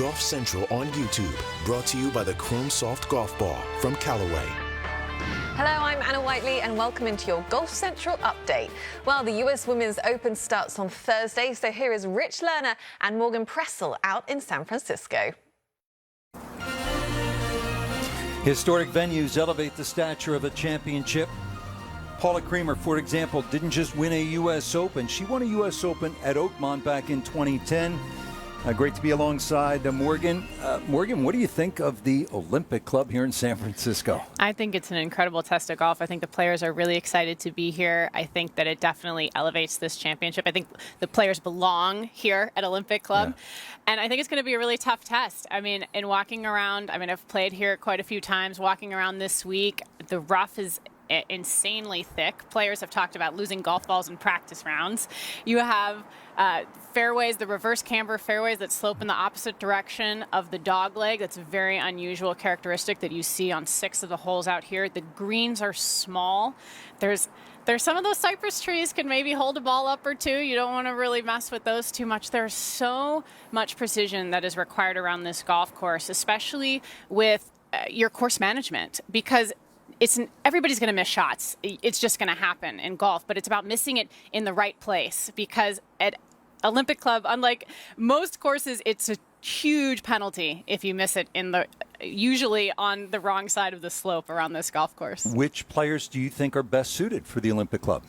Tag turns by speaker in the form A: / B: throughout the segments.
A: Golf Central on YouTube, brought to you by the Chrome Soft Golf Ball from Callaway.
B: Hello, I'm Anna Whiteley and welcome into your Golf Central update. Well, the US Women's Open starts on Thursday, so here is Rich Lerner and Morgan Pressel out in San Francisco.
C: Historic venues elevate the stature of a championship. Paula Creamer, for example, didn't just win a U.S. Open. She won a U.S. Open at Oakmont back in 2010. Great to be alongside Morgan. Morgan, what do you think of the Olympic Club here in San Francisco?
D: I think it's an incredible test of golf. I think the players are really excited to be here. I think that it definitely elevates this championship. I think the players belong here at Olympic Club. Yeah. And I think it's going to be a really tough test. I mean, in walking around, I've played here quite a few times. Walking around this week, the rough is insanely thick. Players have talked about losing golf balls in practice rounds. You have fairways, the reverse camber fairways that slope in the opposite direction of the dog leg. That's a very unusual characteristic that you see on 6 of the holes out here. The greens are small. There's some of those cypress trees can maybe hold a ball up or two. You don't want to really mess with those too much. There's so much precision that is required around this golf course, especially with your course management, because everybody's going to miss shots. It's just going to happen in golf, but it's about missing it in the right place, because at Olympic Club, unlike most courses, it's a huge penalty if you miss it usually on the wrong side of the slope around this golf course.
C: Which players do you think are best suited for the Olympic Club?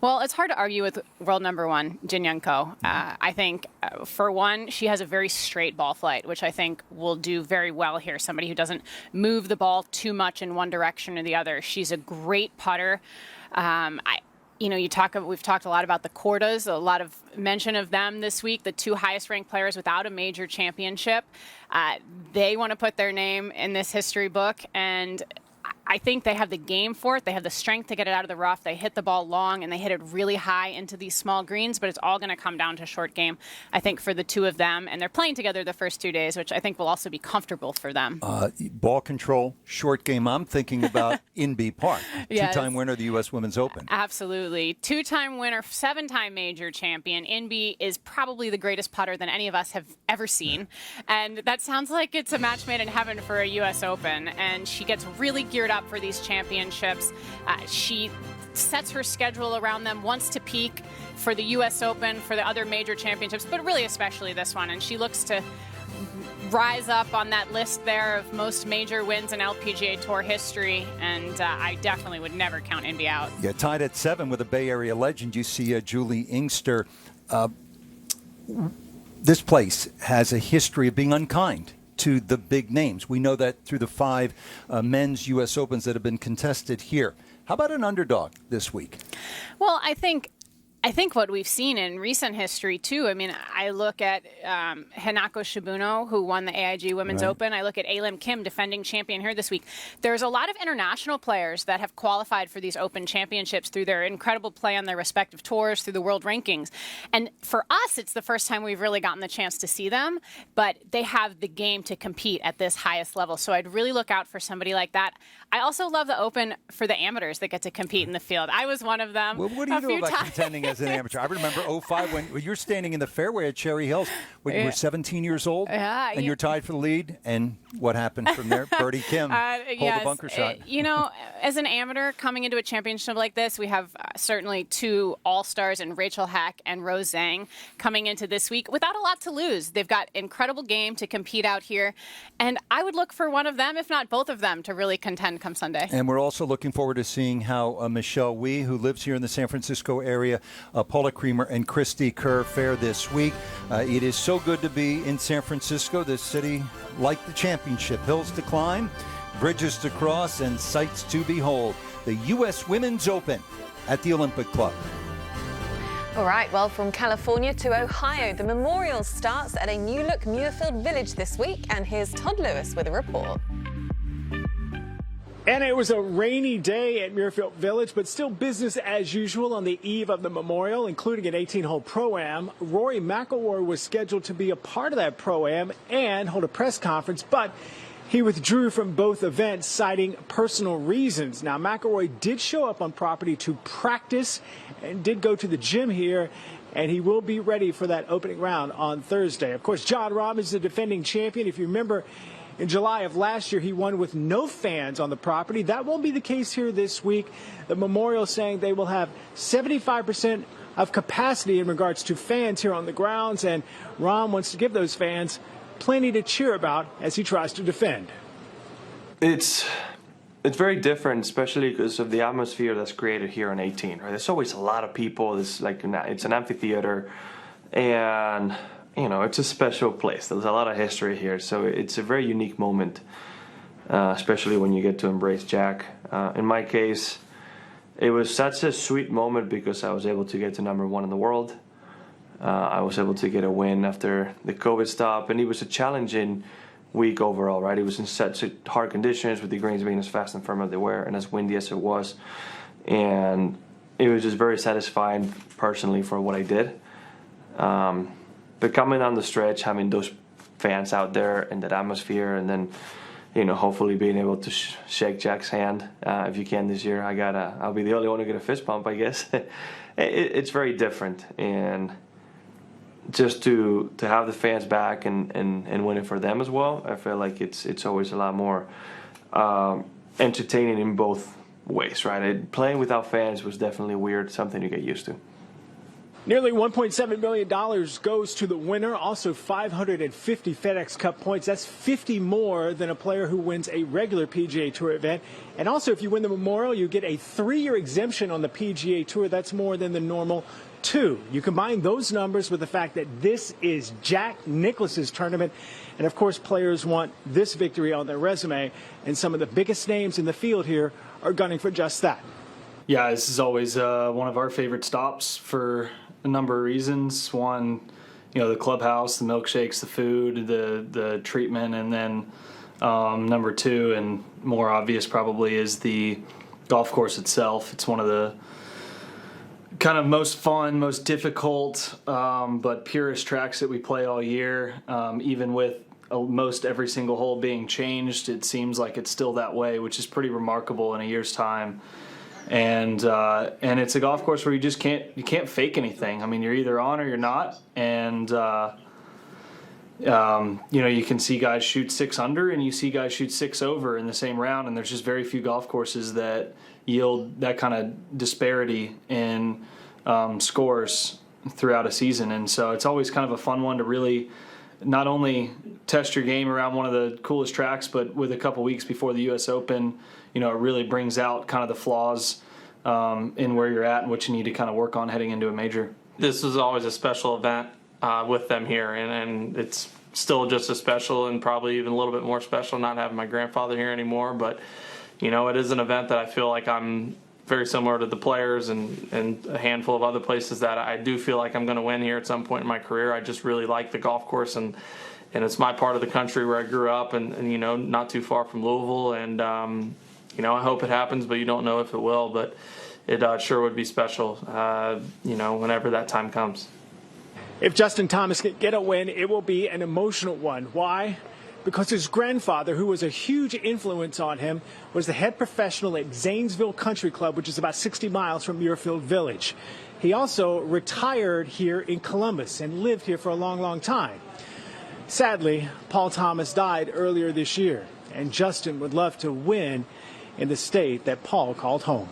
D: Well, it's hard to argue with world number 1, Jin Young Ko. I think, for one, she has a very straight ball flight, which I think will do very well here. Somebody who doesn't move the ball too much in one direction or the other. She's a great putter. We've talked a lot about the Kordas, a lot of mention of them this week, the 2 highest ranked players without a major championship. They want to put their name in this history book, and I think they have the game for it. They have the strength to get it out of the rough. They hit the ball long, and they hit it really high into these small greens, but it's all going to come down to short game, I think, for the 2 of them. And they're playing together the first 2 days, which I think will also be comfortable for them.
C: Ball control, short game. I'm thinking about Inbee Park,
D: yes.
C: 2-time winner of the U.S. Women's Open.
D: Absolutely. 2-time winner, 7-time major champion. Inbee is probably the greatest putter than any of us have ever seen. And that sounds like it's a match made in heaven for a U.S. Open. And she gets really geared up for these championships. She sets her schedule around them, wants to peak for the U.S. Open, for the other major championships, but really especially this one. And she looks to rise up on that list there of most major wins in LPGA Tour history, and I definitely would never count Inbee out.
C: Yeah, tied at 7 with a Bay Area legend. You see Julie Inkster. This place has a history of being unkind to the big names. We know that through the 5 men's U.S. Opens that have been contested here. How about an underdog this week?
D: Well, I think what we've seen in recent history, too, I look at Hinako Shibuno, who won the AIG Women's Open. I look at Alim Kim, defending champion here this week. There's a lot of international players that have qualified for these Open championships through their incredible play on their respective tours, through the world rankings. And for us, it's the first time we've really gotten the chance to see them, but they have the game to compete at this highest level. So I'd really look out for somebody like that. I also love the Open for the amateurs that get to compete in the field. I was one of them.
C: Well, what do you know about contending as an amateur? I remember 2005 when you're standing in the fairway at Cherry Hills when you were 17 years old, and you're tied for the lead. And what happened from there? Birdie Kim hold the bunker shot.
D: As an amateur coming into a championship like this, we have certainly 2 all-stars in Rachel Heck and Rose Zhang coming into this week without a lot to lose. They've got incredible game to compete out here, and I would look for one of them, if not both of them, to really contend come Sunday.
C: And we're also looking forward to seeing how Michelle Wie, who lives here in the San Francisco area, Paula Creamer and Christy Kerr fare this week. It is so good to be in San Francisco, this city like the championship. Hills to climb, bridges to cross, and sights to behold. The U.S. Women's Open at the Olympic Club.
B: All right, well, from California to Ohio, the Memorial starts at a new-look Muirfield village this week, and here's Todd Lewis with a report.
E: And it was a rainy day at Muirfield Village, but still business as usual on the eve of the memorial, including an 18-hole Pro-Am. Rory McIlroy was scheduled to be a part of that Pro-Am and hold a press conference, but he withdrew from both events, citing personal reasons. Now, McIlroy did show up on property to practice and did go to the gym here and he will be ready for that opening round on Thursday. Of course, Jon Rahm is the defending champion. If you remember, in July of last year, he won with no fans on the property. That won't be the case here this week. The Memorial saying they will have 75% of capacity in regards to fans here on the grounds, and Rahm wants to give those fans plenty to cheer about as he tries to defend.
F: It's very different, especially because of the atmosphere that's created here on 18. Right? There's always a lot of people. It's an amphitheater, and it's a special place. There's a lot of history here, so it's a very unique moment, especially when you get to embrace Jack. In my case, it was such a sweet moment because I was able to get to #1 in the world. I was able to get a win after the COVID stop, and it was a challenging week overall, right? It was in such hard conditions with the greens being as fast and firm as they were and as windy as it was. And it was just very satisfying personally for what I did. But coming down the stretch, having those fans out there and that atmosphere, and then, hopefully being able to shake Jack's hand if you can this year. I'll be the only one to get a fist bump, I guess. It's very different, and just to have the fans back and win it for them as well, I feel like it's always a lot more entertaining in both ways, right? Playing without fans was definitely weird, something you get used to.
E: Nearly $1.7 million goes to the winner. Also 550 FedEx Cup points. That's 50 more than a player who wins a regular PGA Tour event. And also, if you win the Memorial, you get a 3-year exemption on the PGA Tour. That's more than the normal 2. You combine those numbers with the fact that this is Jack Nicklaus's tournament. And, of course, players want this victory on their resume. And some of the biggest names in the field here are gunning for just that.
G: Yeah, this is always one of our favorite stops for a number of reasons. One, the clubhouse, the milkshakes, the food, the treatment, and then number 2, and more obvious probably, is the golf course itself. It's one of the kind of most fun, most difficult, but purest tracks that we play all year. Even with most every single hole being changed, it seems like it's still that way, which is pretty remarkable in a year's time. And it's a golf course where you just can't fake anything. I mean, you're either on or you're not. And you can see guys shoot 6 under, and you see guys shoot 6 over in the same round. And there's just very few golf courses that yield that kind of disparity in scores throughout a season. And so it's always kind of a fun one to really not only test your game around one of the coolest tracks, but with a couple weeks before the U.S. Open, it really brings out kind of the flaws in where you're at and what you need to kind of work on heading into a major.
H: This is always a special event with them here, and it's still just as special, and probably even a little bit more special not having my grandfather here anymore. But, it is an event that I feel like I'm very similar to the players and a handful of other places that I do feel like I'm going to win here at some point in my career. I just really like the golf course, and it's my part of the country where I grew up, and not too far from Louisville. And I hope it happens, but you don't know if it will. But it sure would be special, whenever that time comes.
E: If Justin Thomas can get a win, it will be an emotional one. Why? Because his grandfather, who was a huge influence on him, was the head professional at Zanesville Country Club, which is about 60 miles from Muirfield Village. He also retired here in Columbus and lived here for a long, long time. Sadly, Paul Thomas died earlier this year, and Justin would love to win in the state that Paul called home.